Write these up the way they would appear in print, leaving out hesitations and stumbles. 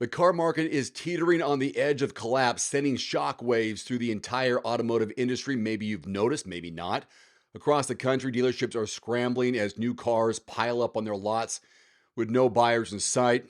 The car market is teetering on the edge of collapse, sending shockwaves through the entire automotive industry. Maybe you've noticed, maybe not. Across the country, dealerships are scrambling as new cars pile up on their lots with no buyers in sight.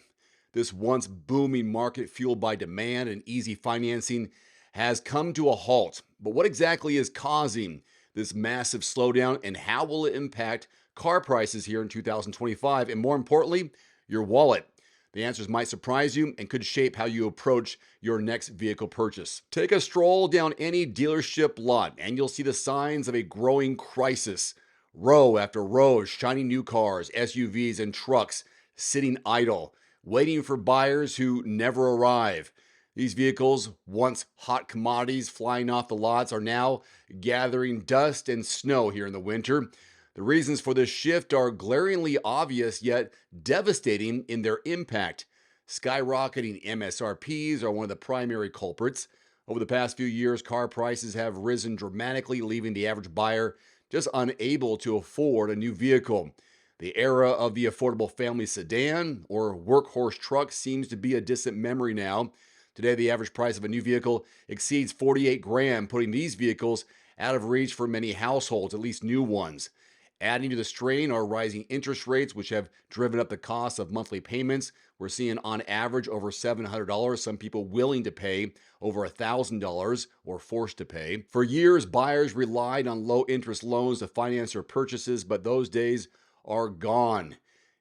This once booming market, fueled by demand and easy financing, has come to a halt. But what exactly is causing this massive slowdown, and how will it impact car prices here in 2025? And more importantly, your wallet. The answers might surprise you and could shape how you approach your next vehicle purchase. Take a stroll down any dealership lot and you'll see the signs of a growing crisis. Row after row of shiny new cars, SUVs, and trucks sitting idle, waiting for buyers who never arrive. These vehicles, once hot commodities flying off the lots, are now gathering dust and snow here in the winter. The reasons for this shift are glaringly obvious yet devastating in their impact. Skyrocketing MSRPs are one of the primary culprits. Over the past few years, car prices have risen dramatically, leaving the average buyer just unable to afford a new vehicle. The era of the affordable family sedan or workhorse truck seems to be a distant memory now. Today, the average price of a new vehicle exceeds 48 grand, putting these vehicles out of reach for many households, at least new ones. Adding to the strain are rising interest rates, which have driven up the cost of monthly payments. We're seeing on average over $700, some people willing to pay over $1,000 or forced to pay. For years, buyers relied on low interest loans to finance their purchases, but those days are gone.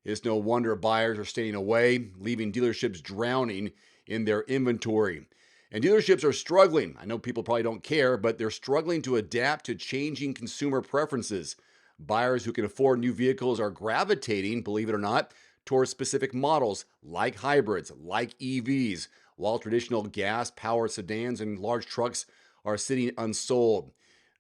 It's no wonder buyers are staying away, leaving dealerships drowning in their inventory. And dealerships are struggling. I know people probably don't care, but they're struggling to adapt to changing consumer preferences. Buyers who can afford new vehicles are gravitating, believe it or not, towards specific models like hybrids, like EVs, while traditional gas-powered sedans and large trucks are sitting unsold.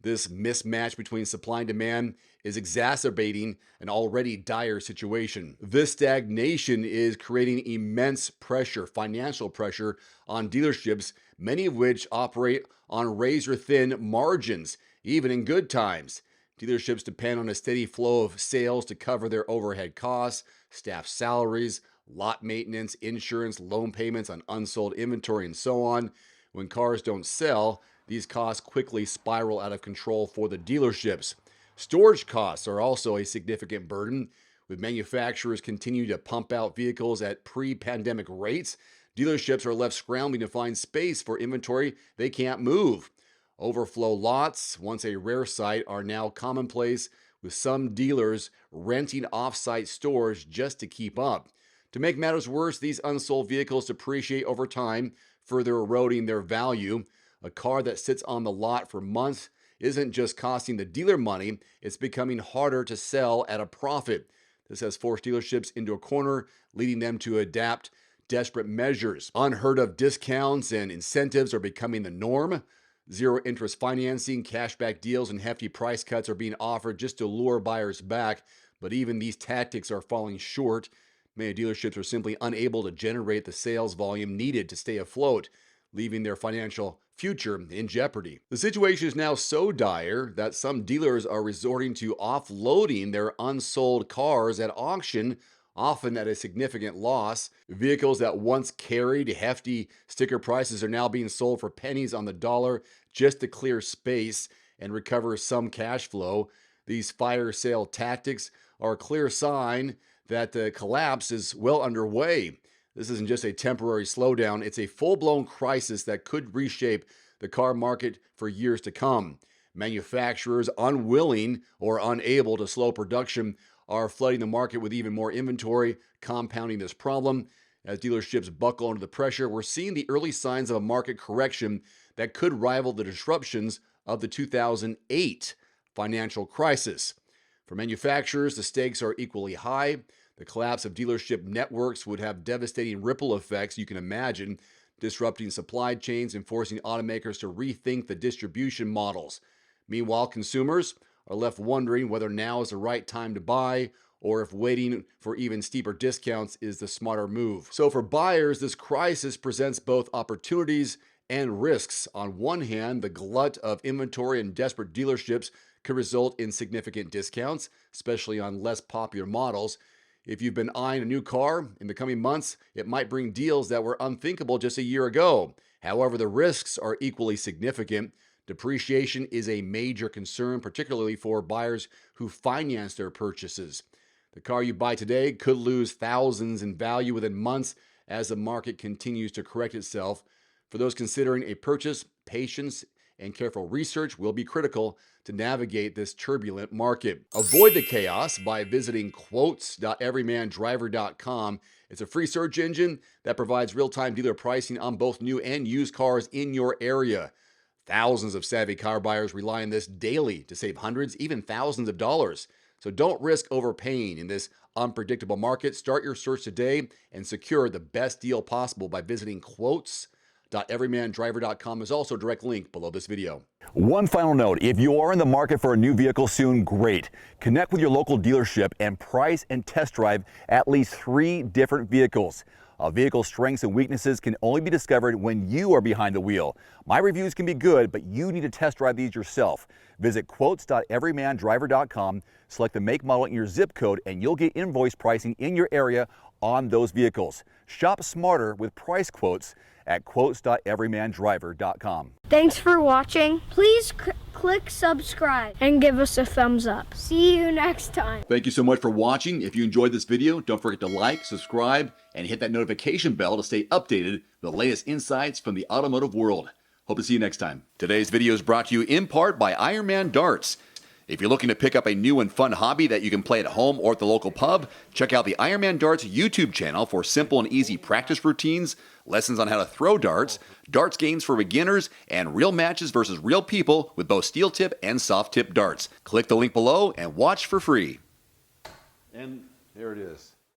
This mismatch between supply and demand is exacerbating an already dire situation. This stagnation is creating immense pressure, financial pressure, on dealerships, many of which operate on razor-thin margins, even in good times. Dealerships depend on a steady flow of sales to cover their overhead costs, staff salaries, lot maintenance, insurance, loan payments on unsold inventory, and so on. When cars don't sell, these costs quickly spiral out of control for the dealerships. Storage costs are also a significant burden. With manufacturers continuing to pump out vehicles at pre-pandemic rates, dealerships are left scrambling to find space for inventory they can't move. Overflow lots, once a rare sight, are now commonplace, with some dealers renting off-site stores just to keep up. To make matters worse, these unsold vehicles depreciate over time, further eroding their value. A car that sits on the lot for months isn't just costing the dealer money, it's becoming harder to sell at a profit. This has forced dealerships into a corner, leading them to adapt desperate measures. Unheard of discounts and incentives are becoming the norm. Zero interest financing, cashback deals, and hefty price cuts are being offered just to lure buyers back, but even these tactics are falling short. Many dealerships are simply unable to generate the sales volume needed to stay afloat, leaving their financial future in jeopardy. The situation is now so dire that some dealers are resorting to offloading their unsold cars at auction, often at a significant loss. Vehicles that once carried hefty sticker prices are now being sold for pennies on the dollar just to clear space and recover some cash flow. These fire sale tactics are a clear sign that the collapse is well underway. This isn't just a temporary slowdown, it's a full-blown crisis that could reshape the car market for years to come. Manufacturers, unwilling or unable to slow production, are flooding the market with even more inventory, compounding this problem. As dealerships buckle under the pressure, we're seeing the early signs of a market correction that could rival the disruptions of the 2008 financial crisis. For manufacturers, the stakes are equally high. The collapse of dealership networks would have devastating ripple effects, you can imagine, disrupting supply chains and forcing automakers to rethink the distribution models. Meanwhile, consumers are left wondering whether now is the right time to buy or if waiting for even steeper discounts is the smarter move. So for buyers, this crisis presents both opportunities and risks. On one hand, the glut of inventory and desperate dealerships could result in significant discounts, especially on less popular models. If you've been eyeing a new car in the coming months, it might bring deals that were unthinkable just a year ago. However, the risks are equally significant. Depreciation is a major concern, particularly for buyers who finance their purchases. The car you buy today could lose thousands in value within months as the market continues to correct itself. For those considering a purchase, patience and careful research will be critical to navigate this turbulent market. Avoid the chaos by visiting quotes.everymandriver.com. It's a free search engine that provides real-time dealer pricing on both new and used cars in your area. Thousands of savvy car buyers rely on this daily to save hundreds, even thousands of dollars. So don't risk overpaying in this unpredictable market. Start your search today and secure the best deal possible by visiting quotes.everymandriver.com. There's also a direct link below this video. One final note, if you are in the market for a new vehicle soon, great. Connect with your local dealership and price and test drive at least 3 different vehicles. A vehicle's strengths and weaknesses can only be discovered when you are behind the wheel. My reviews can be good, but you need to test drive these yourself. Visit quotes.everymandriver.com, select the make, model, and your zip code, and you'll get invoice pricing in your area on those vehicles. Shop smarter with price quotes at quotes.everymandriver.com. Thanks for watching. Please click subscribe and give us a thumbs up. See you next time. Thank you so much for watching. If you enjoyed this video, don't forget to like, subscribe, and hit that notification bell to stay updated with the latest insights from the automotive world. Hope to see you next time. Today's video is brought to you in part by Ironman Darts. If you're looking to pick up a new and fun hobby that you can play at home or at the local pub, check out the Ironman Darts YouTube channel for simple and easy practice routines, lessons on how to throw darts, darts games for beginners, and real matches versus real people with both steel tip and soft tip darts. Click the link below and watch for free. And there it is.